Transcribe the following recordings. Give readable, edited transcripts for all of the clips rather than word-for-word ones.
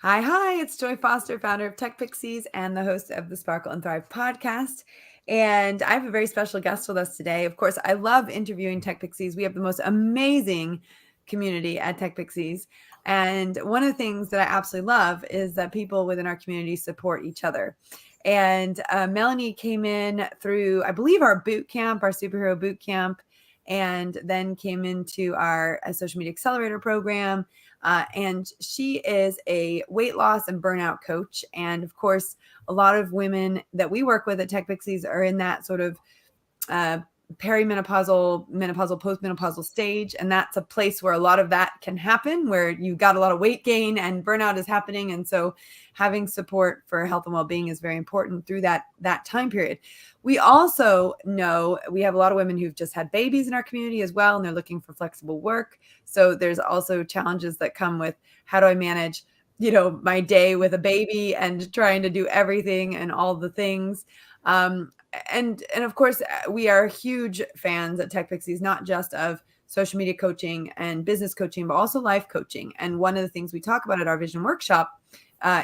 Hi, it's Joy Foster, founder of Tech Pixies and the host of the Sparkle and Thrive podcast. And I have a very special guest with us today. Of course, I love interviewing Tech Pixies. We have the most amazing community at Tech Pixies. And one of the things that I absolutely love is that people within our community support each other. And Melanie came in through, I believe, our boot camp, our superhero boot camp, and then came into our social media accelerator program. And she is a weight loss and burnout coach. And of course, a lot of women that we work with at Tech Pixies are in that sort of perimenopausal, menopausal, postmenopausal stage. And that's a place where a lot of that can happen, where you got a lot of weight gain and burnout is happening. And so having support for health and well-being is very important through that time period. We also know we have a lot of women who've just had babies in our community as well, and they're looking for flexible work. So there's also challenges that come with how do I manage, my day with a baby and trying to do everything and all the things. And of course, we are huge fans at Tech Pixies, not just of social media coaching and business coaching, but also life coaching. And one of the things we talk about at our vision workshop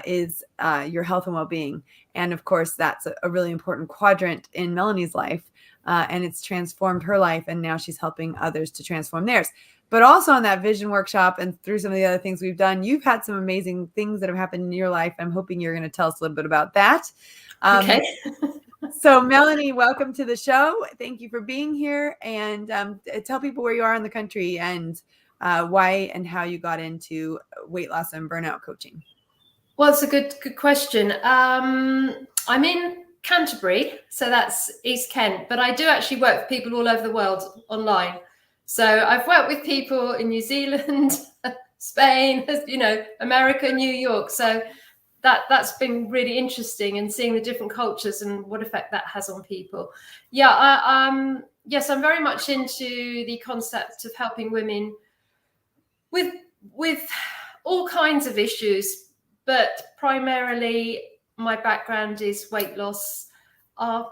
is your health and well-being. And of course, that's a really important quadrant in Melanie's life. And it's transformed her life. And now she's helping others to transform theirs. But also on that vision workshop and through some of the other things we've done, you've had some amazing things that have happened in your life. I'm hoping you're going to tell us a little bit about that. Okay. So Melanie, welcome to the show. Thank you for being here, and tell people where you are in the country and why and how you got into weight loss and burnout coaching. Well, it's a good question. I'm in Canterbury, so that's East Kent, but I do actually work with people all over the world online. So I've worked with people in New Zealand, Spain, America, New York. So that's been really interesting, and seeing the different cultures and what effect that has on people. Yeah, yes, I'm very much into the concept of helping women with all kinds of issues, but primarily my background is weight loss,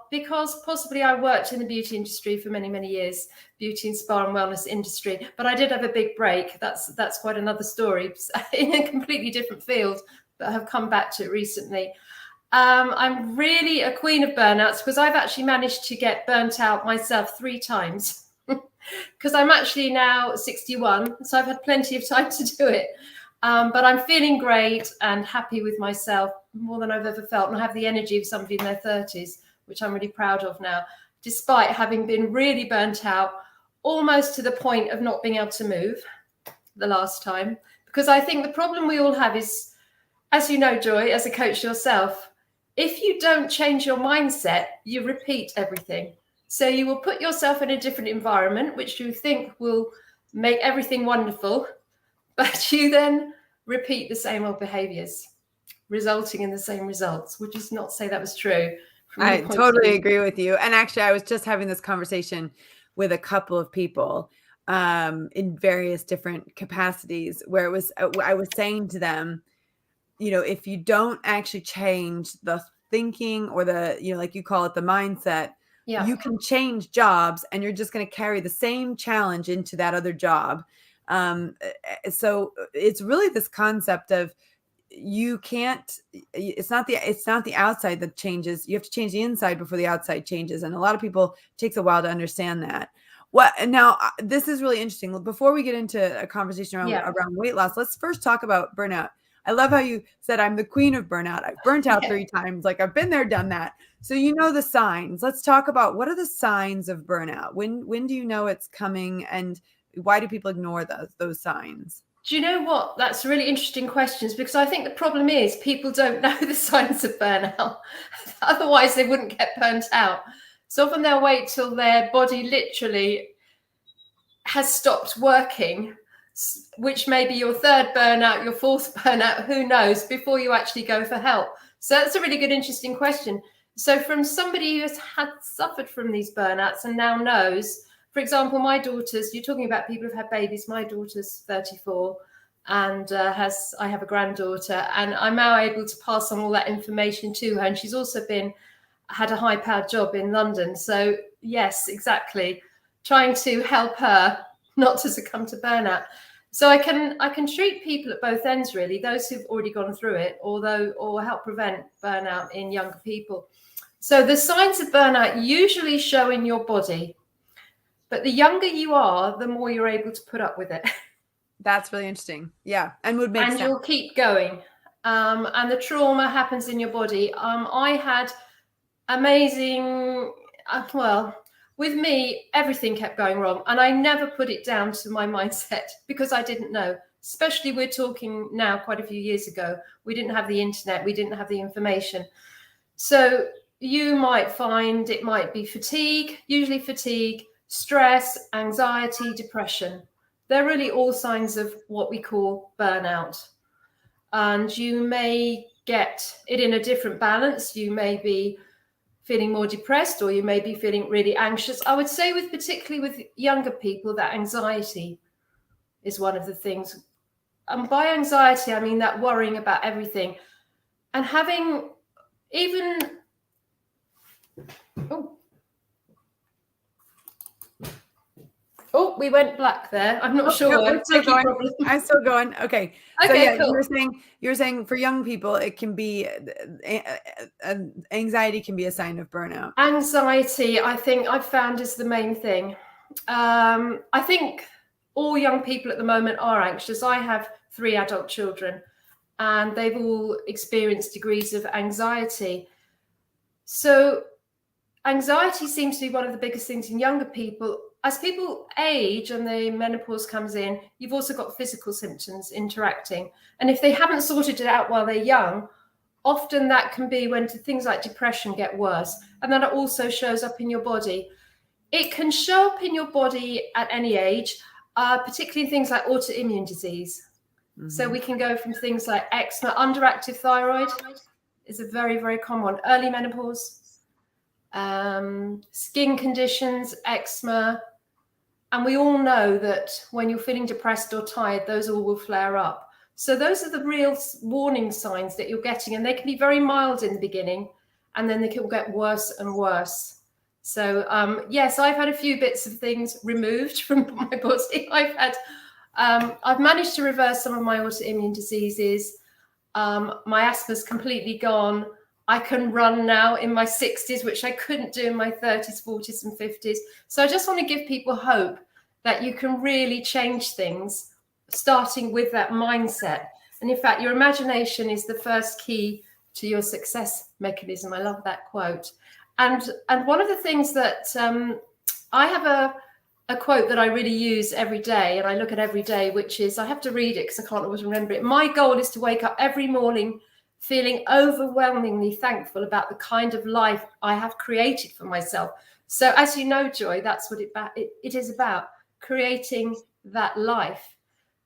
because possibly I worked in the beauty industry for many, many years, beauty and spa and wellness industry, but I did have a big break. That's quite another story in a completely different field, but I have come back to it recently. I'm really a queen of burnouts because I've actually managed to get burnt out myself 3 times because I'm actually now 61, so I've had plenty of time to do it. But I'm feeling great and happy with myself, more than I've ever felt. And I have the energy of somebody in their 30s, which I'm really proud of now, despite having been really burnt out, almost to the point of not being able to move the last time. Because I think the problem we all have is, as you know, Joy, as a coach yourself, if you don't change your mindset, you repeat everything. So you will put yourself in a different environment, which you think will make everything wonderful, but you then repeat the same old behaviors, resulting in the same results. Would you not say that was true? I totally agree with you. And actually, I was just having this conversation with a couple of people in various different capacities where I was saying to them, if you don't actually change the thinking or the, like you call it, the mindset, you can change jobs and you're just going to carry the same challenge into that other job. So it's really this concept of it's not the outside that changes. You have to change the inside before the outside changes. And a lot of people, it takes a while to understand that. Now this is really interesting. Before we get into a conversation around weight loss, let's first talk about burnout. I love how you said I'm the queen of burnout. I've burnt out 3 times. Like I've been there, done that. So the signs. Let's talk about what are the signs of burnout? When do you know it's coming, and why do people ignore those signs? Do you know what? That's really interesting questions, because I think the problem is people don't know the signs of burnout. Otherwise, they wouldn't get burnt out. So often they'll wait till their body literally has stopped working, which may be your 3rd burnout, your 4th burnout, who knows, before you actually go for help. So that's a really good, interesting question. So from somebody who has suffered from these burnouts and now knows, for example, my daughter's, you're talking about people who've had babies. My daughter's 34 and I have a granddaughter, and I'm now able to pass on all that information to her. And she's also had a high-powered job in London. So yes, exactly. Trying to help her not to succumb to burnout. So I can treat people at both ends, really, those who've already gone through it, or help prevent burnout in younger people. So the signs of burnout usually show in your body, but the younger you are, the more you're able to put up with it. That's really interesting. Yeah, and would make and sense. You'll keep going. And the trauma happens in your body. I had amazing, well, with me, everything kept going wrong. And I never put it down to my mindset because I didn't know. Especially, we're talking now quite a few years ago. We didn't have the internet. We didn't have the information. So you might find it might be fatigue, usually fatigue, stress, anxiety, depression. They're really all signs of what we call burnout. And you may get it in a different balance. You may be feeling more depressed, or you may be feeling really anxious. I would say particularly with younger people, that anxiety is one of the things. And by anxiety, I mean that worrying about everything and having even, we went black there. I'm not sure. No, I'm still going. Okay. So Okay, yeah, cool. you're saying for young people, it can be anxiety can be a sign of burnout. Anxiety, I think I've found, is the main thing. I think all young people at the moment are anxious. I have 3 adult children, and they've all experienced degrees of anxiety. So anxiety seems to be one of the biggest things in younger people. As people age and the menopause comes in, you've also got physical symptoms interacting. And if they haven't sorted it out while they're young, often that can be when things like depression get worse. And then it also shows up in your body. It can show up in your body at any age, particularly things like autoimmune disease. Mm-hmm. So we can go from things like eczema, underactive thyroid is a very, very common one, early menopause, skin conditions, eczema. And we all know that when you're feeling depressed or tired, those all will flare up. So those are the real warning signs that you're getting. And they can be very mild in the beginning, and then they can get worse and worse. So yes, I've had a few bits of things removed from my body. I've managed to reverse some of my autoimmune diseases. My asthma's completely gone. I can run now in my 60s, which I couldn't do in my 30s, 40s, and 50s. So I just want to give people hope that you can really change things, starting with that mindset. And in fact, your imagination is the first key to your success mechanism. I love that quote. And one of the things that I have a quote that I really use every day, and I look at every day, which is, I have to read it because I can't always remember it. My goal is to wake up every morning feeling overwhelmingly thankful about the kind of life I have created for myself. So as you know, Joy, that's what it is about, creating that life.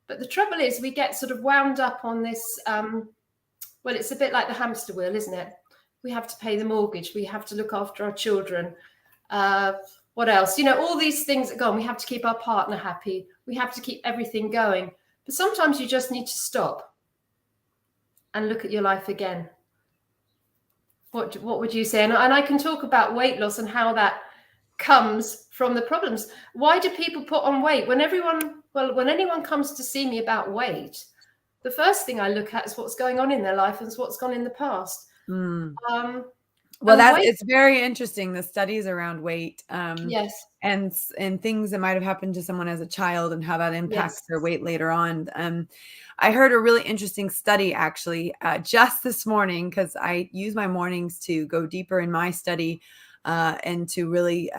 But the trouble is, we get sort of wound up on this, well, it's a bit like the hamster wheel, isn't it? We have to pay the mortgage. We have to look after our children. What else? All these things that go on. We have to keep our partner happy. We have to keep everything going. But sometimes you just need to stop and look at your life again. What would you say? And I can talk about weight loss and how that comes from the problems. Why do people put on weight? When anyone comes to see me about weight, the first thing I look at is what's going on in their life and what's gone in the past. Well, it's very interesting, the studies around weight. Yes. And things that might have happened to someone as a child and how that impacts their weight later on. I heard a really interesting study actually just this morning, because I use my mornings to go deeper in my study and to really,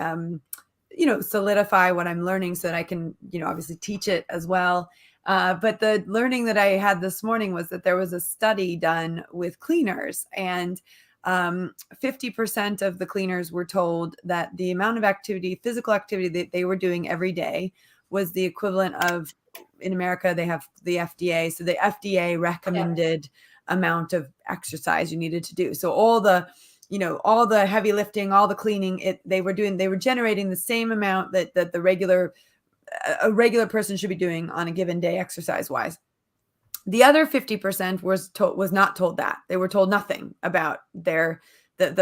solidify what I'm learning so that I can, obviously teach it as well. But the learning that I had this morning was that there was a study done with cleaners, and 50% of the cleaners were told that the amount of physical activity that they were doing every day was the equivalent of, in America, they have the FDA. So the FDA recommended amount of exercise you needed to do. So all the heavy lifting, all the cleaning, they were generating the same amount that a regular person should be doing on a given day, exercise wise. The other 50% was not told that. They were told nothing about the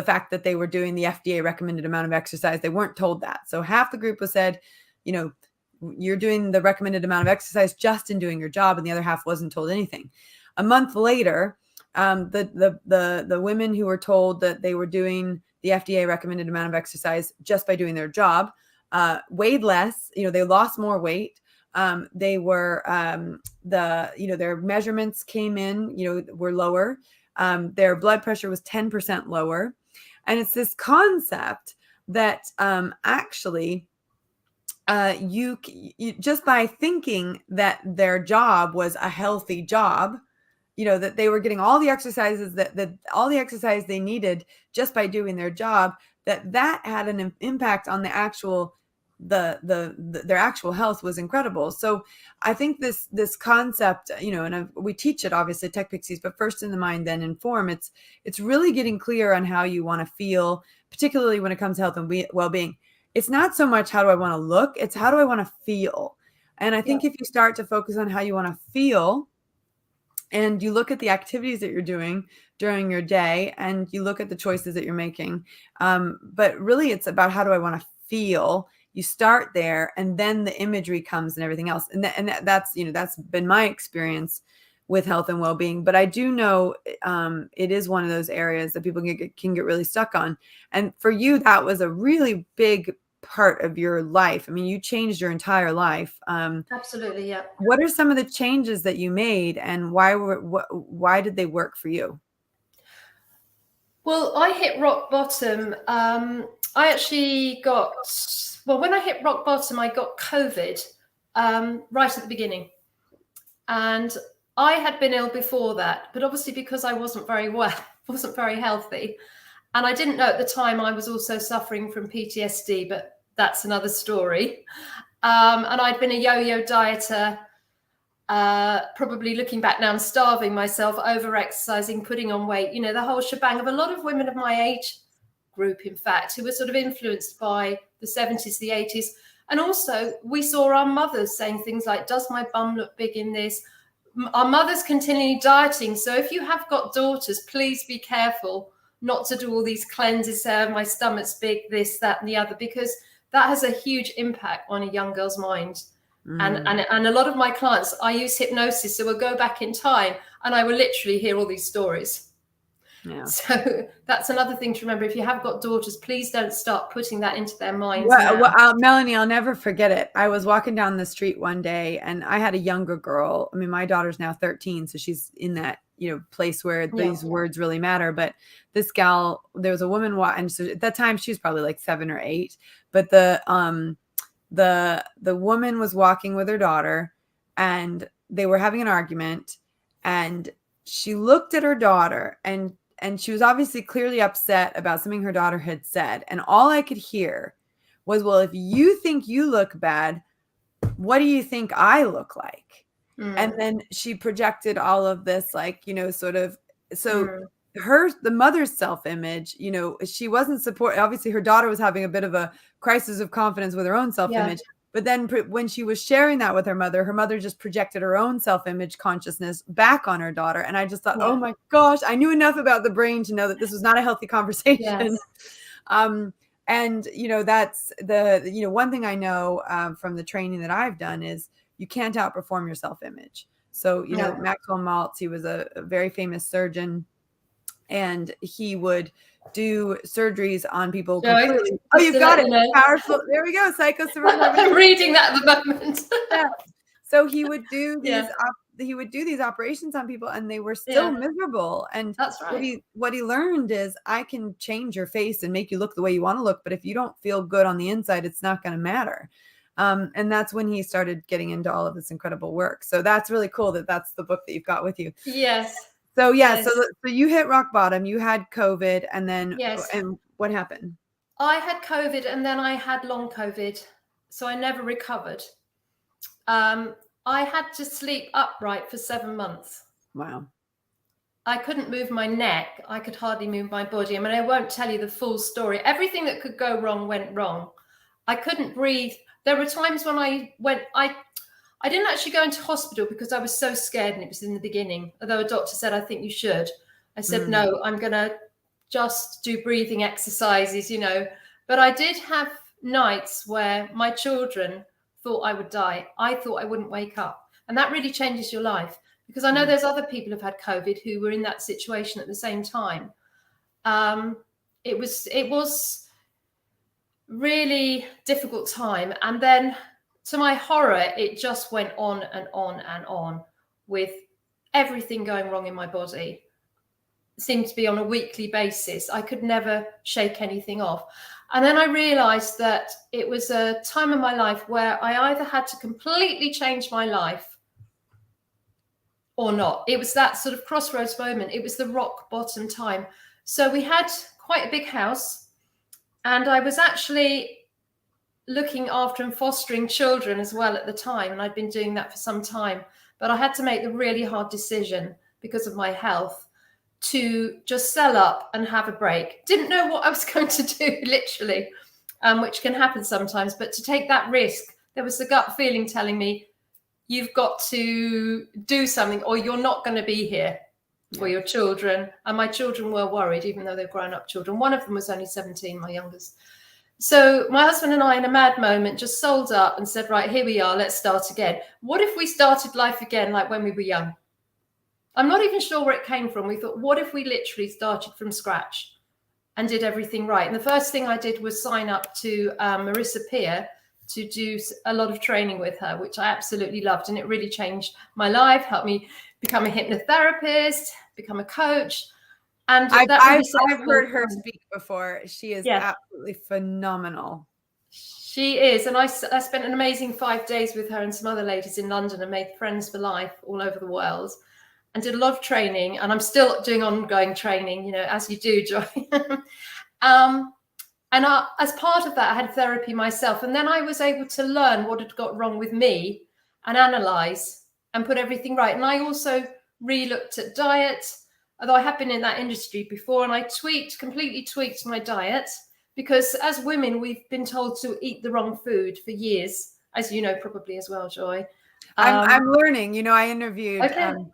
fact that they were doing the FDA recommended amount of exercise. They weren't told that. So half the group was said, you're doing the recommended amount of exercise just in doing your job, and the other half wasn't told anything. A month later, the women who were told that they were doing the FDA recommended amount of exercise just by doing their job weighed less. They lost more weight. They were their measurements came in, were lower. Their blood pressure was 10% lower. And it's this concept that actually you just by thinking that their job was a healthy job, that they were getting all the exercises that all the exercise they needed just by doing their job, that had an impact on the actual their actual health was incredible. So I think this concept, and we teach it obviously at Tech Pixies, but first in the mind, then in form. It's really getting clear on how you want to feel, particularly when it comes to health and well-being. It's not so much how do I want to look, it's how do I want to feel. And I think if you start to focus on how you want to feel, and you look at the activities that you're doing during your day, and you look at the choices that you're making, but really it's about how do I want to feel. You start there, and then the imagery comes and everything else. And that's been my experience with health and well-being. But I do know it is one of those areas that people can get really stuck on. And for you, that was a really big part of your life. I mean, you changed your entire life. Absolutely, yeah. What are some of the changes that you made, and why did they work for you? Well, I hit rock bottom. I actually when I hit rock bottom, I got COVID right at the beginning. And I had been ill before that, but obviously because I wasn't very well, wasn't very healthy. And I didn't know at the time I was also suffering from PTSD, but that's another story. And I'd been a yo-yo dieter, probably looking back now, I'm starving myself, over-exercising, putting on weight, the whole shebang of a lot of women of my age group, in fact, who were sort of influenced by the 70s, the 80s. And also we saw our mothers saying things like, does my bum look big in this? Our mothers continually dieting. So if you have got daughters, please be careful not to do all these cleanses, my stomach's big, this, that, and the other, because that has a huge impact on a young girl's mind. And a lot of my clients, I use hypnosis, so we'll go back in time and I will literally hear all these stories. Yeah. So that's another thing to remember. If you have got daughters, please don't start putting that into their minds. Melanie, I'll never forget it. I was walking down the street one day, and I had a younger girl. I mean, my daughter's now 13, so she's in that place where these words really matter. But this gal, there was a woman, and so at that time she was probably like 7 or 8. But the woman was walking with her daughter, and they were having an argument, and she looked at her daughter, and she was obviously clearly upset about something her daughter had said. And all I could hear was, well, if you think you look bad, what do you think I look like? And then she projected all of this, sort of, so the mother's self-image, she wasn't obviously her daughter was having a bit of a crisis of confidence with her own self-image. Yeah. But then when she was sharing that with her mother just projected her own self-image consciousness back on her daughter. And I just thought, oh my gosh, I knew enough about the brain to know that this was not a healthy conversation. Yes. And, that's one thing I know from the training that I've done is you can't outperform your self-image. So, Maxwell Maltz, he was a very famous surgeon, and he would do surgeries on people. Oh, you've got it. Powerful. There we go. I'm reading that at the moment. Yeah. So he would do these. He would do these operations on people, and they were still miserable. And that's right. What he learned is, I can change your face and make you look the way you want to look, but if you don't feel good on the inside, it's not going to matter. And that's when he started getting into all of this incredible work. So that's really cool that that's the book that you've got with you. Yes. So so you hit rock bottom, you had COVID, and then and what happened? I had COVID, and then I had long COVID. So I never recovered. I had to sleep upright for 7 months. Wow. I couldn't move my neck. I could hardly move my body. I mean, I won't tell you the full story. Everything that could go wrong went wrong. I couldn't breathe. There were times when I didn't actually go into hospital because I was so scared, and it was in the beginning. Although a doctor said, I think you should. I said, no, I'm going to just do breathing exercises, But I did have nights where my children thought I would die. I thought I wouldn't wake up. And that really changes your life, because I know there's other people who've had COVID who were in that situation at the same time. It was really difficult time. And then to my horror, it just went on and on and on, with everything going wrong in my body. It seemed to be on a weekly basis. I could never shake anything off. And then I realized that it was a time in my life where I either had to completely change my life or not. It was that sort of crossroads moment. It was the rock bottom time. So we had quite a big house, and I was actually looking after and fostering children as well at the time. And I'd been doing that for some time, but I had to make the really hard decision because of my health to just sell up and have a break. Didn't know what I was going to do, literally, which can happen sometimes, but to take that risk, there was the gut feeling telling me, you've got to do something or you're not going to be here for your children. And my children were worried, even though they're grown-up children. One of them was only 17, my youngest. So my husband and I, in a mad moment, just sold up and said, right, here we are, let's start again. What if we started life again like when we were young? I'm not even sure where it came from. We thought, what if we literally started from scratch and did everything right? And the first thing I did was sign up to Marissa Peer to do a lot of training with her, which I absolutely loved. And it really changed my life, helped me become a hypnotherapist, become a coach. And I've heard her speak before. She is absolutely phenomenal. She is. And I spent an amazing 5 days with her and some other ladies in London and made friends for life all over the world, and did a lot of training. And I'm still doing ongoing training, you know, as you do, Joy. As part of that, I had therapy myself. And then I was able to learn what had got wrong with me and analyze and put everything right. And I also re-looked at diet, although I have been in that industry before, and I completely tweaked my diet, because as women, we've been told to eat the wrong food for years, as you know, probably as well, Joy. I'm learning. You know, I interviewed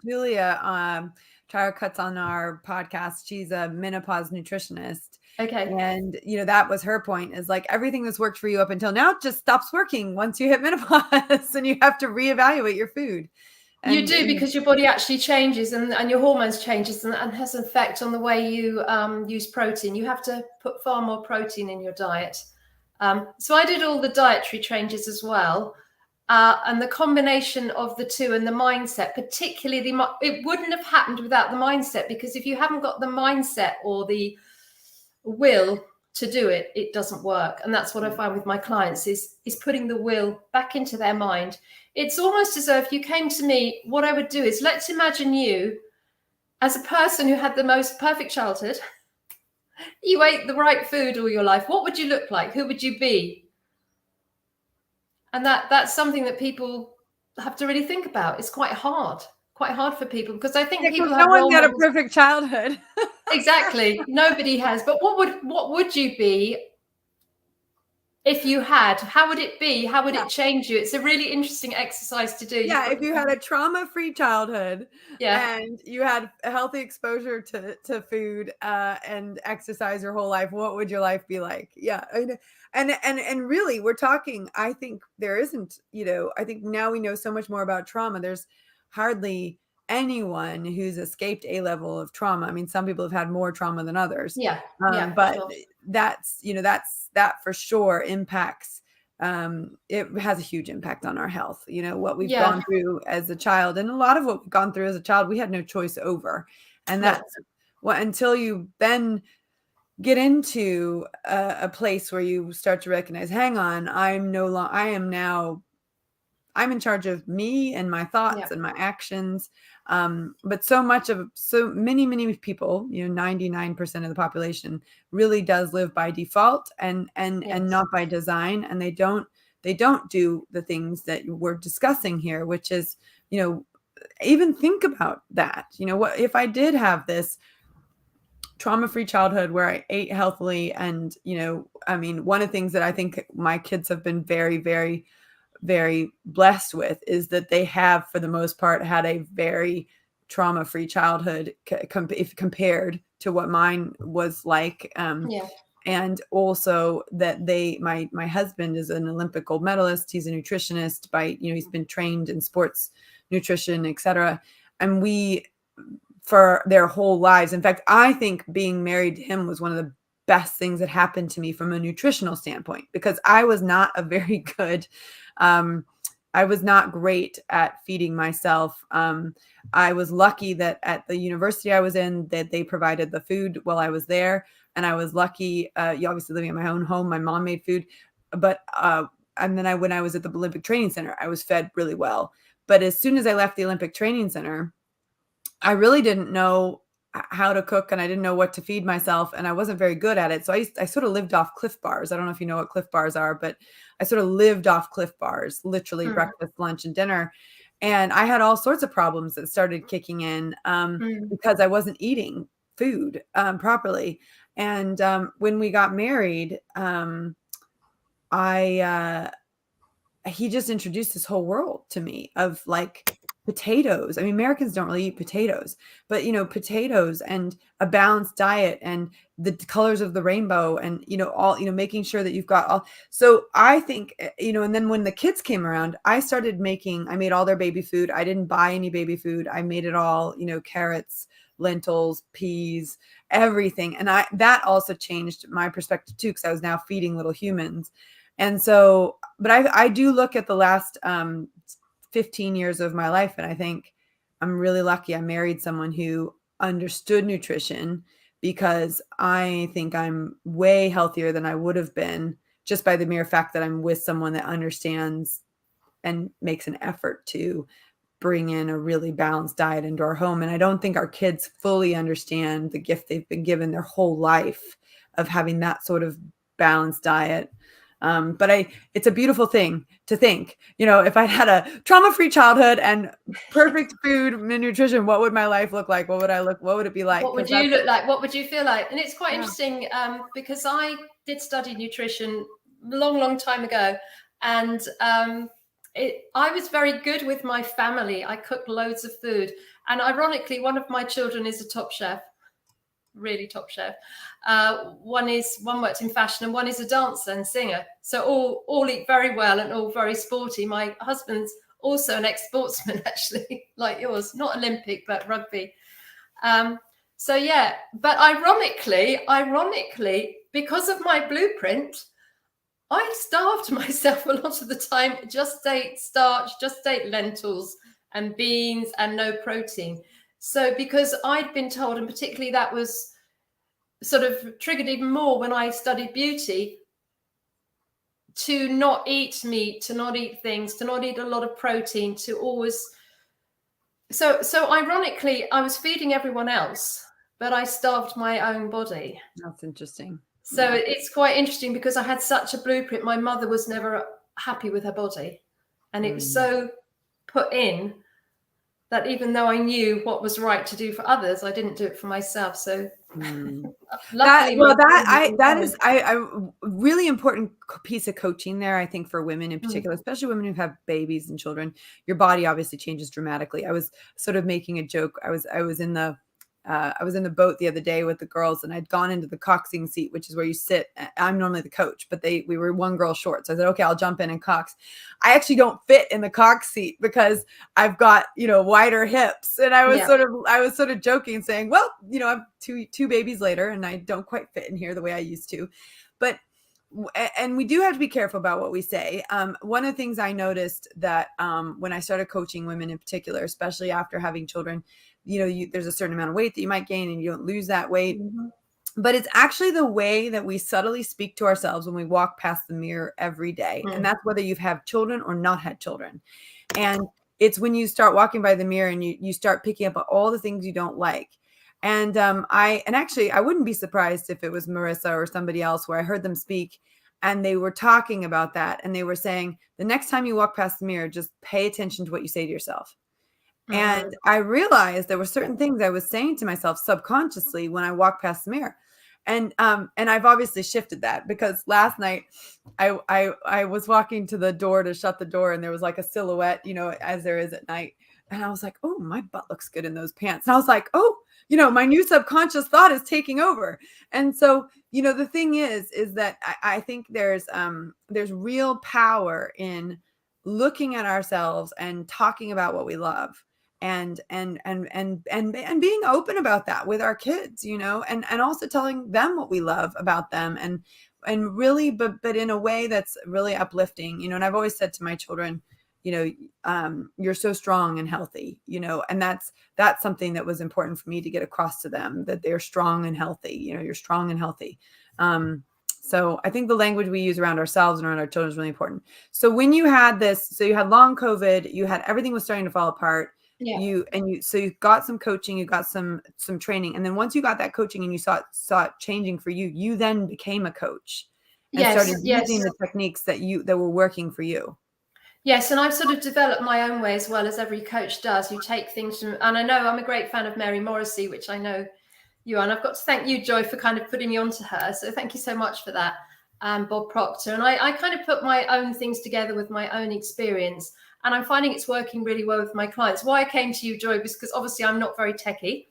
Julia Tara Cuts on our podcast. She's a menopause nutritionist. Okay. And, you know, that was her point, is like everything that's worked for you up until now just stops working once you hit menopause and you have to reevaluate your food. And you do, because your body actually changes and your hormones changes and has an effect on the way you use protein. You have to put far more protein in your diet. So I did all the dietary changes as well. And the combination of the two and the mindset, particularly it wouldn't have happened without the mindset, because if you haven't got the mindset or the will to do it, it doesn't work. And that's what I find with my clients is putting the will back into their mind. It's almost as though if you came to me, what I would do is, let's imagine you as a person who had the most perfect childhood. You ate the right food all your life. What would you look like? Who would you be? And that's something that people have to really think about. It's quite hard for people, because I think people have no one got a perfect childhood. Exactly. Nobody has. But what would you be if you had? How would it be? How would it change you? It's a really interesting exercise to do. Yeah, if you had a trauma-free childhood, and you had a healthy exposure to food and exercise your whole life, what would your life be like? Yeah. And really, we're talking, I think there isn't, you know, I think now we know so much more about trauma. There's hardly anyone who's escaped a level of trauma. I mean, some people have had more trauma than others. But sure, that's, you know, that for sure impacts, it has a huge impact on our health. You know, what we've gone through as a child, and a lot of what we've gone through as a child, we had no choice over. And that's what, until you then get into a place where you start to recognize, hang on, I'm in charge of me and my thoughts and my actions. But so many people, you know, 99% of the population really does live by default and not by design. And they don't do the things that we're discussing here, which is, you know, even think about that. You know, what if I did have this trauma-free childhood where I ate healthily? And, you know, I mean, one of the things that I think my kids have been very, very, very blessed with is that they have, for the most part, had a very trauma-free childhood if compared to what mine was like. And also that my husband is an Olympic gold medalist. He's a nutritionist he's been trained in sports nutrition, etc. And we, for their whole lives. In fact, I think being married to him was one of the best things that happened to me from a nutritional standpoint, because I was not a very good, I was not great at feeding myself. I was lucky that at the university I was in, that they provided the food while I was there. And I was lucky, obviously living in my own home, my mom made food, but, and then when I was at the Olympic Training Center, I was fed really well. But as soon as I left the Olympic Training Center, I really didn't know how to cook, and I didn't know what to feed myself, and I wasn't very good at it. So I sort of lived off Cliff Bars. I don't know if you know what Cliff Bars are, but I sort of lived off Cliff Bars, literally breakfast, lunch, and dinner. And I had all sorts of problems that started kicking in because I wasn't eating food properly. And when we got married, he just introduced this whole world to me of like potatoes. I mean, Americans don't really eat potatoes, but potatoes and a balanced diet and the colors of the rainbow and, making sure that you've got all. So I think, and then when the kids came around, I made all their baby food. I didn't buy any baby food. I made it all, carrots, lentils, peas, everything. And that also changed my perspective too, because I was now feeding little humans. And so, but I do look at the last 15 years of my life, and I think I'm really lucky I married someone who understood nutrition, because I think I'm way healthier than I would have been just by the mere fact that I'm with someone that understands and makes an effort to bring in a really balanced diet into our home. And I don't think our kids fully understand the gift they've been given their whole life of having that sort of balanced diet. But it's a beautiful thing to think, if I had a trauma-free childhood and perfect food and nutrition, what would my life look like? What would it be like? What would you look like? What would you feel like? And it's quite interesting because I did study nutrition long time ago. And I was very good with my family. I cooked loads of food. And ironically, one of my children is a top chef. Really top chef. One worked in fashion and one is a dancer and singer. So all eat very well and all very sporty. My husband's also an ex-sportsman, actually, like yours, not Olympic, but rugby. So yeah, but ironically, because of my blueprint, I starved myself a lot of the time, just ate starch, just ate lentils and beans and no protein. So because I'd been told, and particularly that was sort of triggered even more when I studied beauty, to not eat meat, to not eat things, to not eat a lot of protein, to always. So ironically, I was feeding everyone else, but I starved my own body. That's interesting. So it's quite interesting because I had such a blueprint. My mother was never happy with her body, and it was so put in that even though I knew what was right to do for others, I didn't do it for myself. So that is a really important piece of coaching there, I think, for women in particular, especially women who have babies and children. Your body obviously changes dramatically. I was sort of making a joke. I was in the boat the other day with the girls, and I'd gone into the coxing seat, which is where you sit. I'm normally the coach, but we were one girl short. So I said, okay, I'll jump in and cox. I actually don't fit in the cox seat because I've got, wider hips. And I was sort of joking, saying, well, I'm two babies later and I don't quite fit in here the way I used to. But and we do have to be careful about what we say. One of the things I noticed that when I started coaching women in particular, especially after having children, there's a certain amount of weight that you might gain and you don't lose that weight. But it's actually the way that we subtly speak to ourselves when we walk past the mirror every day. And that's whether you've had children or not had children. And it's when you start walking by the mirror and you start picking up all the things you don't like. And I wouldn't be surprised if it was Marissa or somebody else where I heard them speak and they were talking about that. And they were saying, the next time you walk past the mirror, just pay attention to what you say to yourself. And I realized there were certain things I was saying to myself subconsciously when I walked past the mirror. And I've obviously shifted that because last night I was walking to the door to shut the door and there was like a silhouette, as there is at night. And I was like, oh, my butt looks good in those pants. And I was like, oh, my new subconscious thought is taking over. And so, the thing is that I think there's real power in looking at ourselves and talking about what we love, and being open about that with our kids, and also telling them what we love about them, and really, but in a way that's really uplifting, and I've always said to my children, you're so strong and healthy, and that's something that was important for me to get across to them, that they're strong and healthy, you're strong and healthy. So I think the language we use around ourselves and around our children is really important. So when you had this, so you had long COVID, you had everything was starting to fall apart. Yeah. So you got some coaching, you got some training. And then once you got that coaching and you saw it changing for you, you then became a coach and started using the techniques that were working for you. Yes, and I've sort of developed my own way as well, as every coach does. You take things from, and I know I'm a great fan of Mary Morrissey, which I know you are, and I've got to thank you, Joy, for kind of putting me onto her. So thank you so much for that, Bob Proctor. And I kind of put my own things together with my own experience, and I'm finding it's working really well with my clients. Why I came to you, Joy, was because obviously I'm not very techie.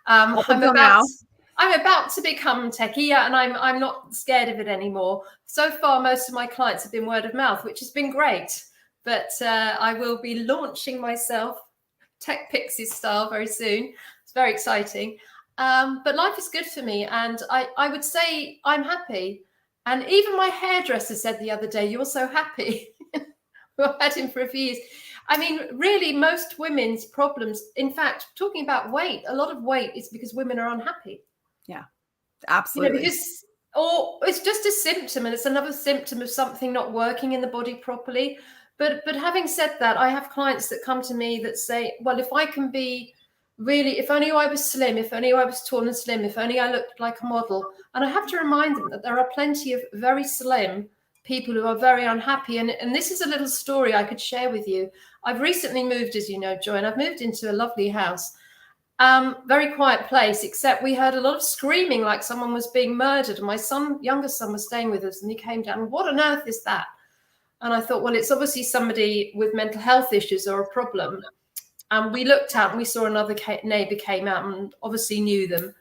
I'm about to become techie, and I'm not scared of it anymore. So far, most of my clients have been word of mouth, which has been great. But I will be launching myself Tech Pixies style very soon. It's very exciting. But life is good for me. And I would say I'm happy. And even my hairdresser said the other day, "You're so happy." I've had him for a few years. I mean, really, most women's problems, in fact, talking about weight, a lot of weight is because women are unhappy. Yeah, absolutely. Or it's just a symptom, and it's another symptom of something not working in the body properly. But having said that, I have clients that come to me that say, well, if I can be really, if only I was slim, if only I was tall and slim, if only I looked like a model. And I have to remind them that there are plenty of very slim people who are very unhappy. And this is a little story I could share with you. I've recently moved, as you know, Joy, and I've moved into a lovely house. Very quiet place, except we heard a lot of screaming like someone was being murdered. And my youngest son was staying with us, and he came down. What on earth is that? And I thought, well, it's obviously somebody with mental health issues or a problem. And we looked out and we saw another neighbor came out and obviously knew them.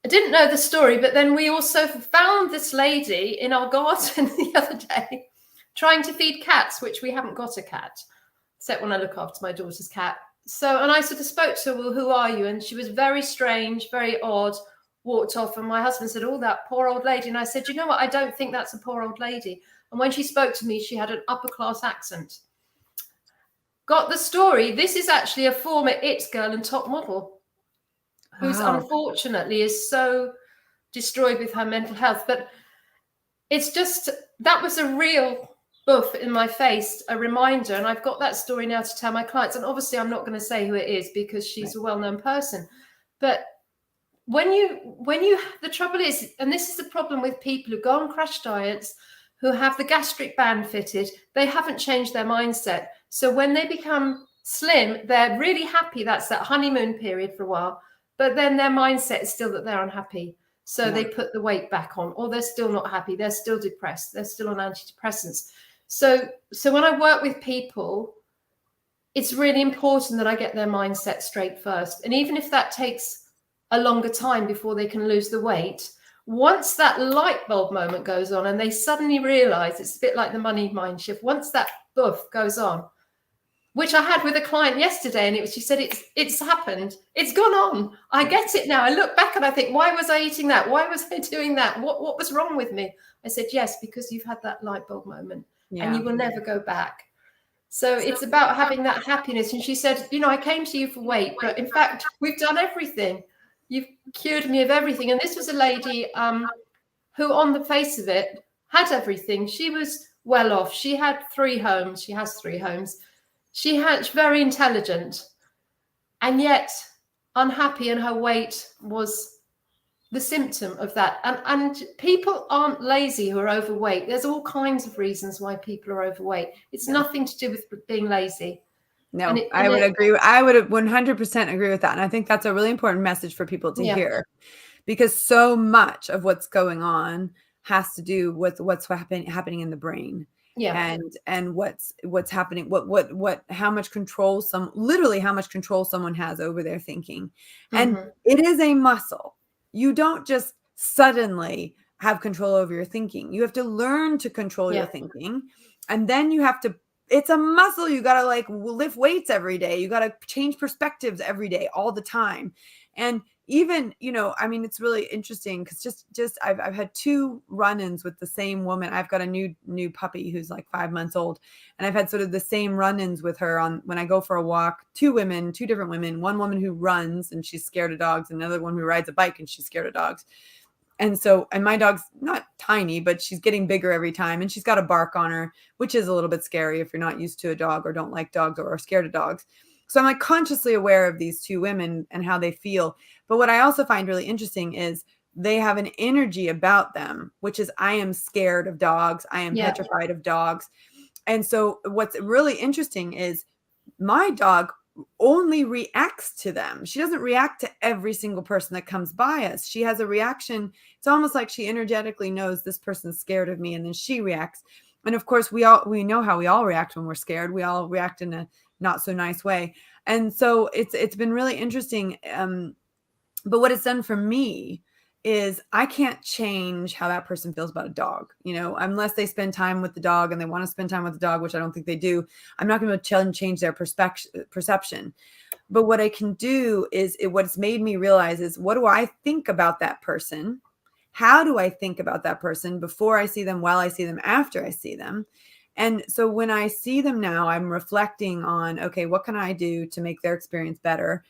I didn't know the story, but then we also found this lady in our garden the other day trying to feed cats, which we haven't got a cat, except when I look after my daughter's cat. So, and I sort of spoke to her, well, who are you? And she was very strange, very odd, walked off. And my husband said, oh, that poor old lady. And I said, you know what? I don't think that's a poor old lady. And when she spoke to me, she had an upper class accent. Got the story. This is actually a former It girl and top model who's unfortunately is so destroyed with her mental health. But it's just, that was a real boof in my face, a reminder. And I've got that story now to tell my clients. And obviously I'm not going to say who it is because she's a well-known person. But when you, the trouble is, and this is the problem with people who go on crash diets, who have the gastric band fitted, they haven't changed their mindset. So when they become slim, they're really happy. That's that honeymoon period for a while. But then their mindset is still that they're unhappy. So they put the weight back on, or they're still not happy. They're still depressed. They're still on antidepressants. So when I work with people, it's really important that I get their mindset straight first. And even if that takes a longer time before they can lose the weight, once that light bulb moment goes on and they suddenly realize, it's a bit like the money mind shift, once that boof goes on, which I had with a client yesterday, and she said, it's happened. It's gone on. I get it now. I look back and I think, why was I eating that? Why was I doing that? What was wrong with me? I said, yes, because you've had that light bulb moment and you will never go back. So it's about having that happiness. And she said, I came to you for weight, but in fact, we've done everything. You've cured me of everything. And this was a lady who on the face of it had everything. She was well off. She had 3 homes. She has 3 homes. She's very intelligent and yet unhappy, and her weight was the symptom of that. And people aren't lazy who are overweight. There's all kinds of reasons why people are overweight. It's nothing to do with being lazy. No, I would agree. I would 100% agree with that. And I think that's a really important message for people to hear, because so much of what's going on has to do with what's happening in the brain. Yeah. and what's happening, how much control literally how much control someone has over their thinking. And Hmm. it is a muscle. You don't just suddenly have control over your thinking. You have to learn to control your Yeah. thinking. And then you have to, it's a muscle. You got to like lift weights every day. You got to change perspectives every day, all the time. And even, I mean, it's really interesting because just I've had 2 run-ins with the same woman. I've got a new puppy who's like 5 months old, and I've had sort of the same run-ins with her on when I go for a walk. 2 different women, one woman who runs and she's scared of dogs, and another one who rides a bike and she's scared of dogs. And my dog's not tiny, but she's getting bigger every time, and she's got a bark on her, which is a little bit scary if you're not used to a dog or don't like dogs or are scared of dogs. So I'm like consciously aware of these 2 women and how they feel. But what I also find really interesting is they have an energy about them, which is, I am scared of dogs. I am Yeah. petrified of dogs. And so what's really interesting is my dog only reacts to them. She doesn't react to every single person that comes by us. She has a reaction. It's almost like she energetically knows this person's scared of me, and then she reacts. And of course, we know how we all react when we're scared. We all react in a not so nice way. And so it's been really interesting. But what it's done for me is I can't change how that person feels about a dog, unless they spend time with the dog and they want to spend time with the dog, which I don't think they do. I'm not going to change their perception. But what I can do is what it's made me realize is, what do I think about that person? How do I think about that person before I see them, while I see them, after I see them? And so when I see them now, I'm reflecting on, okay, what can I do to make their experience better?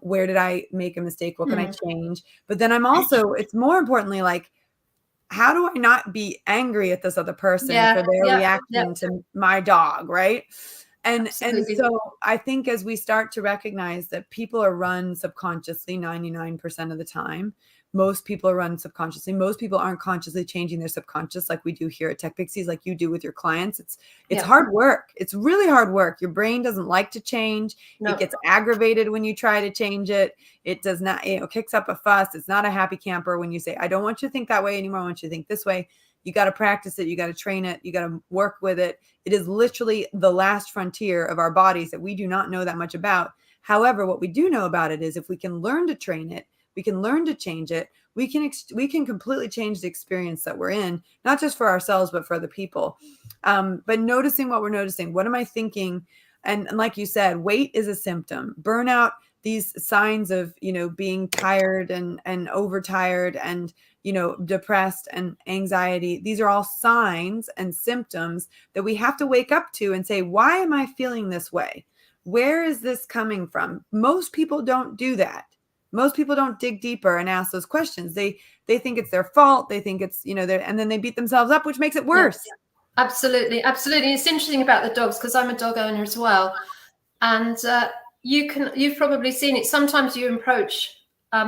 Where did I make a mistake? What can I change? But then I'm also, it's more importantly, like, how do I not be angry at this other person for their reaction to my dog, right? And so I think as we start to recognize that people are run subconsciously 99% of the time, most people are run subconsciously. Most people aren't consciously changing their subconscious like we do here at Tech Pixies, like you do with your clients. It's hard work. It's really hard work. Your brain doesn't like to change. No. It gets aggravated when you try to change it. It does not, kicks up a fuss. It's not a happy camper when you say, I don't want you to think that way anymore. I want you to think this way. You got to practice it. You got to train it. You got to work with it. It is literally the last frontier of our bodies that we do not know that much about. However, what we do know about it is, if we can learn to train it, we can learn to change it. We can completely change the experience that we're in, not just for ourselves, but for other people. But noticing what we're noticing. What am I thinking? And like you said, weight is a symptom. Burnout, these signs of, being tired and overtired and, depressed and anxiety. These are all signs and symptoms that we have to wake up to and say, why am I feeling this way? Where is this coming from? Most people don't do that. Most people don't dig deeper and ask those questions. They think it's their fault. They think it's, and then they beat themselves up, which makes it worse. Yeah. Absolutely. Absolutely. It's interesting about the dogs, because I'm a dog owner as well. And you've probably seen it. Sometimes you approach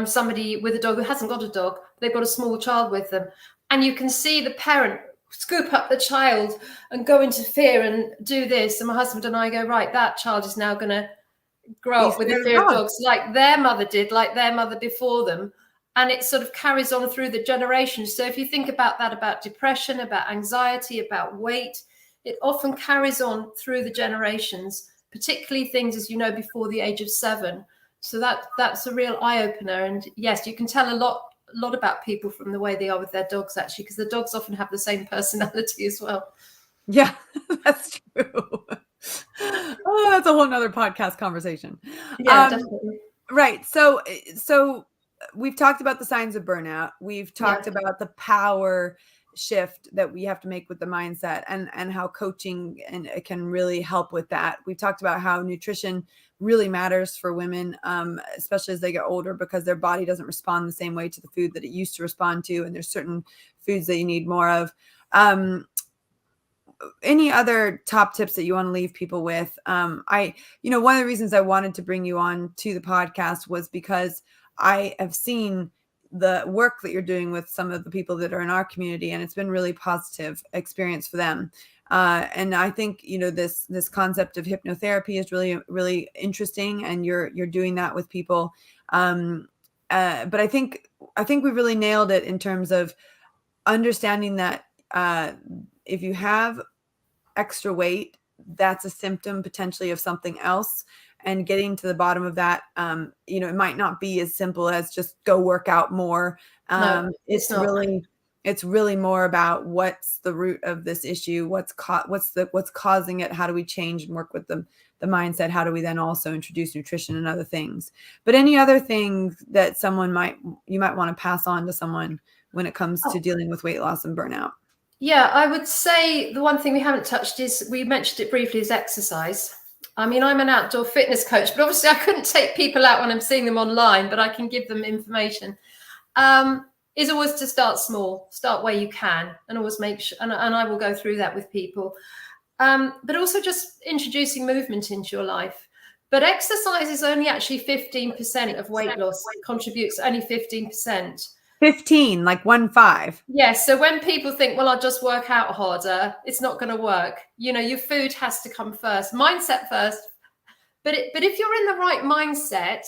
somebody with a dog who hasn't got a dog. They've got a small child with them, and you can see the parent scoop up the child and go into fear and do this. And my husband and I go, right, that child is now going to grow up with a fear of dogs, like their mother did, like their mother before them. And it sort of carries on through the generations. So if you think about that, about depression, about anxiety, about weight, it often carries on through the generations, particularly things, as you know, before the age of 7. So that's a real eye-opener. And yes, you can tell a lot about people from the way they are with their dogs, actually, because the dogs often have the same personality as well. Yeah, that's true. Oh, that's a whole nother podcast conversation. Yeah, definitely. Right. So we've talked about the signs of burnout. We've talked about the power shift that we have to make with the mindset, and how coaching and it can really help with that. We've talked about how nutrition really matters for women, especially as they get older, because their body doesn't respond the same way to the food that it used to respond to. And there's certain foods that you need more of. Any other top tips that you want to leave people with? One of the reasons I wanted to bring you on to the podcast was because I have seen the work that you're doing with some of the people that are in our community, and it's been really positive experience for them. And I think, this concept of hypnotherapy is really, really interesting, and you're doing that with people. But I think we really nailed it in terms of understanding that if you have extra weight, that's a symptom potentially of something else. And getting to the bottom of that, it might not be as simple as just go work out more. No, it's not. It's really more about what's the root of this issue, what's causing it, how do we change and work with the mindset, how do we then also introduce nutrition and other things. But any other things that you might want to pass on to someone when it comes to dealing with weight loss and burnout? Yeah, I would say the one thing we haven't touched is, we mentioned it briefly, is exercise. I mean, I'm an outdoor fitness coach, but obviously I couldn't take people out when I'm seeing them online, but I can give them information. Is always to start small, start where you can, and always make sure, and I will go through that with people. But also just introducing movement into your life. But exercise is only actually 15% of weight loss, contributes only 15%. 15, like 15. Yes. So when people think, well, I'll just work out harder, it's not going to work. Your food has to come first, mindset first. But if you're in the right mindset,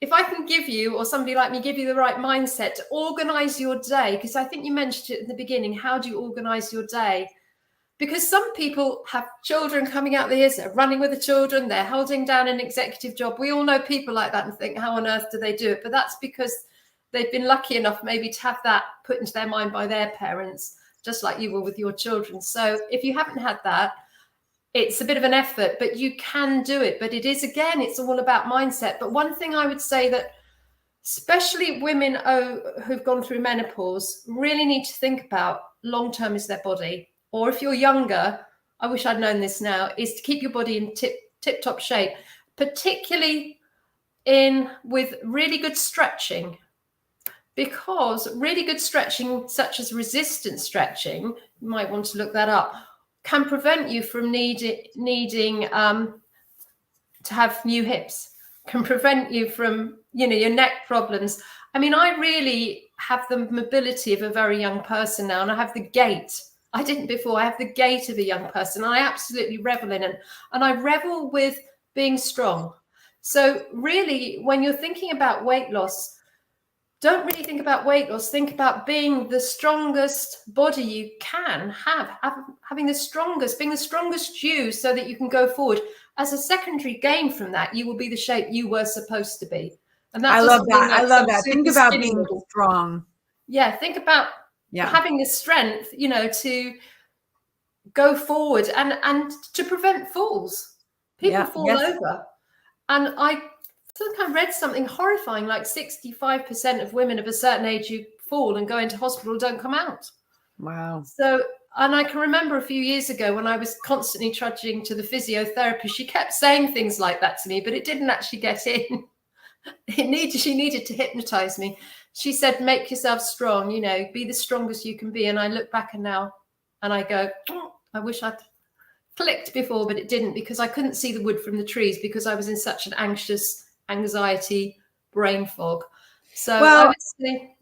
if I can give you, or somebody like me, give you the right mindset to organize your day, because I think you mentioned it in the beginning, how do you organize your day? Because some people have children coming out the ears, they're running with the children, they're holding down an executive job. We all know people like that and think, how on earth do they do it? But that's because they've been lucky enough maybe to have that put into their mind by their parents, just like you were with your children. So if you haven't had that, it's a bit of an effort, but you can do it. But it is, again, it's all about mindset. But one thing I would say that especially women who've gone through menopause really need to think about long-term is their body. Or if you're younger, I wish I'd known this now, is to keep your body in tip-top shape, particularly with really good stretching. Because really good stretching, such as resistance stretching, you might want to look that up, can prevent you from needing to have new hips, can prevent you from, your neck problems. I mean, I really have the mobility of a very young person now, and I have the gait. I didn't before. I have the gait of a young person, and I absolutely revel in it. And I revel with being strong. So really, when you're thinking about weight loss, don't really think about weight loss. Think about being the strongest body you can having the strongest, being the strongest you, so that you can go forward. As a secondary gain from that, you will be the shape you were supposed to be. And that I love that. I love that. Think about being strong. Yeah. Think about having the strength, to go forward and to prevent falls. People fall over. And I think I read something horrifying, like 65% of women of a certain age who fall and go into hospital don't come out. Wow. So, and I can remember a few years ago when I was constantly trudging to the physiotherapist, she kept saying things like that to me, but it didn't actually get in. She needed to hypnotize me. She said, make yourself strong, be the strongest you can be. And I look back and I go, I wish I'd clicked before, but it didn't, because I couldn't see the wood from the trees because I was in such an anxiety, brain fog. So I would say,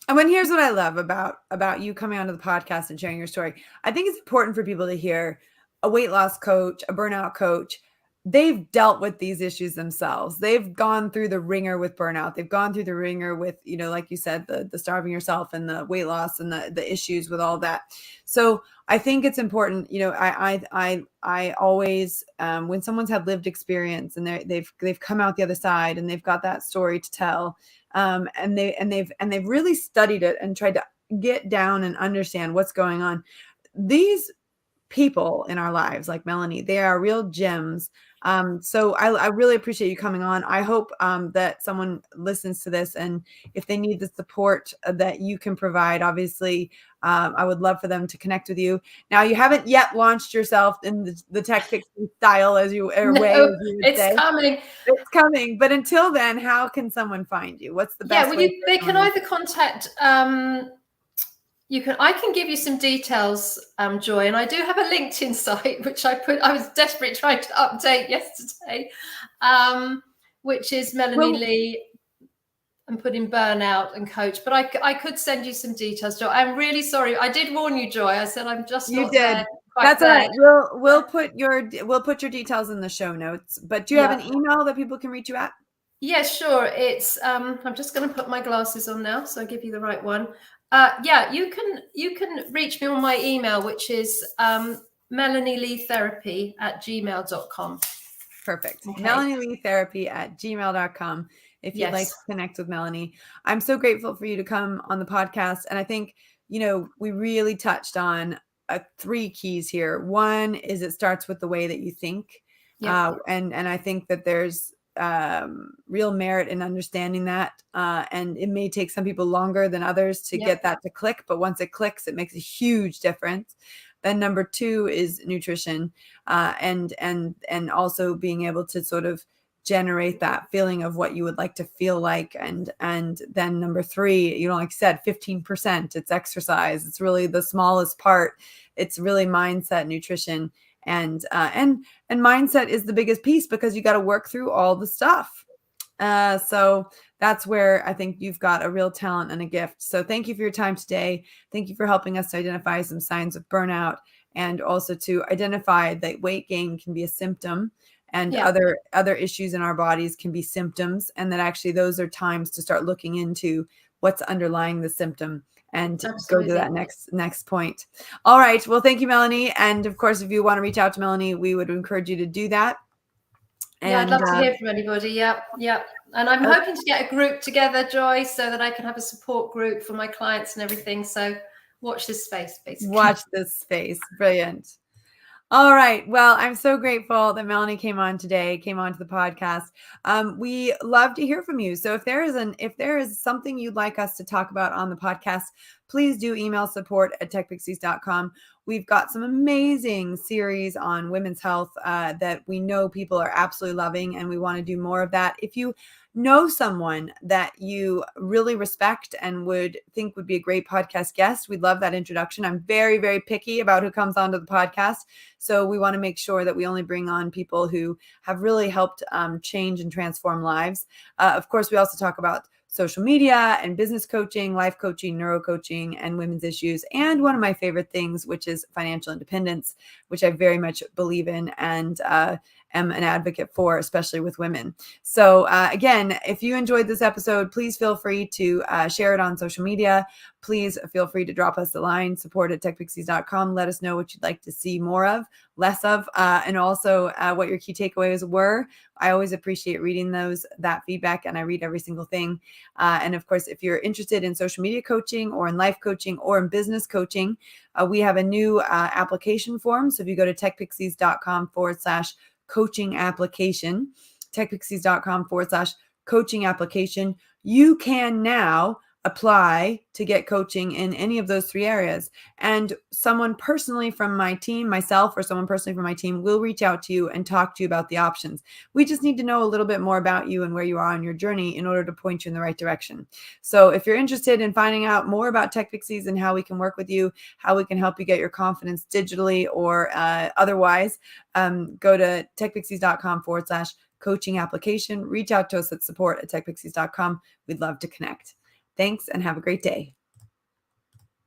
And here's what I love about you coming onto the podcast and sharing your story. I think it's important for people to hear a weight loss coach, a burnout coach. They've dealt with these issues themselves. They've gone through the ringer with burnout. They've gone through the ringer with, like you said, the starving yourself and the weight loss and the issues with all that. So I think it's important, I always, when someone's had lived experience and they've come out the other side and they've got that story to tell, and they've really studied it and tried to get down and understand what's going on. These people in our lives, like Melanie, they are real gems. So I really appreciate you coming on. I hope that someone listens to this, and if they need the support that you can provide, obviously, I would love for them to connect with you. Now, you haven't yet launched yourself in the tech fixing style as you it's coming. It's coming. But until then, how can someone find you? What's the best way? They can either contact I can give you some details, Joy, and I do have a LinkedIn site which I was desperately trying to update yesterday, which is Melanie Lee, and put in burnout and coach. But I could send you some details, Joy. I'm really sorry. I did warn you, Joy. I said I'm just not there. That's all right. We'll put your details in the show notes. But do you have an email that people can reach you at? Yes, sure. It's I'm just going to put my glasses on now, so I'll give you the right one. You can reach me on my email, which is melanieleetherapy@gmail.com. Perfect. Okay. melanieleetherapy@gmail.com. If you'd like to connect with Melanie. I'm so grateful for you to come on the podcast. And I think, we really touched on 3 keys here. One is it starts with the way that you think. And I think that there's real merit in understanding that. And it may take some people longer than others to get that to click. But once it clicks, it makes a huge difference. Then number 2 is nutrition, and also being able to sort of generate that feeling of what you would like to feel like. And then number 3, like I said, 15%, it's exercise. It's really the smallest part. It's really mindset, nutrition, and mindset is the biggest piece because you got to work through all the stuff. So that's where I think you've got a real talent and a gift. So thank you for your time today. Thank you for helping us to identify some signs of burnout, and also to identify that weight gain can be a symptom, and other issues in our bodies can be symptoms. And that actually those are times to start looking into what's underlying the symptom and go to that next point. All right. Well, thank you, Melanie. And of course, if you want to reach out to Melanie, we would encourage you to do that. And, I'd love to hear from anybody. Yep. And I'm hoping to get a group together, Joy, so that I can have a support group for my clients and everything. So watch this space, basically. Watch this space. Brilliant. All right. Well, I'm so grateful that Melanie came on to the podcast. We love to hear from you. So if there is something you'd like us to talk about on the podcast, please do email support@techpixies.com. We've got some amazing series on women's health that we know people are absolutely loving, and we want to do more of that. If you know someone that you really respect and would be a great podcast guest, we'd love that introduction. I'm very, very picky about who comes onto the podcast. So we want to make sure that we only bring on people who have really helped change and transform lives. Of course, we also talk about social media and business coaching, life coaching, neuro coaching, and women's issues. And one of my favorite things, which is financial independence, which I very much believe in and am an advocate for, especially with women. So again, if you enjoyed this episode, please feel free to share it on social media. Please feel free to drop us a line, support@techpixies.com. Let us know what you'd like to see more of, less of, and also what your key takeaways were. I always appreciate reading that feedback, and I read every single thing. And of course, if you're interested in social media coaching or in life coaching or in business coaching, we have a new application form. So if you go to techpixies.com/coaching application, techpixies.com/coaching application, you can now apply to get coaching in any of those 3 areas. And someone personally from my team, myself or someone personally from my team, will reach out to you and talk to you about the options. We just need to know a little bit more about you and where you are on your journey in order to point you in the right direction. So if you're interested in finding out more about Tech Pixies and how we can work with you, how we can help you get your confidence digitally or otherwise, go to techpixies.com/coaching application. Reach out to us at support@techpixies.com. We'd love to connect. Thanks and have a great day.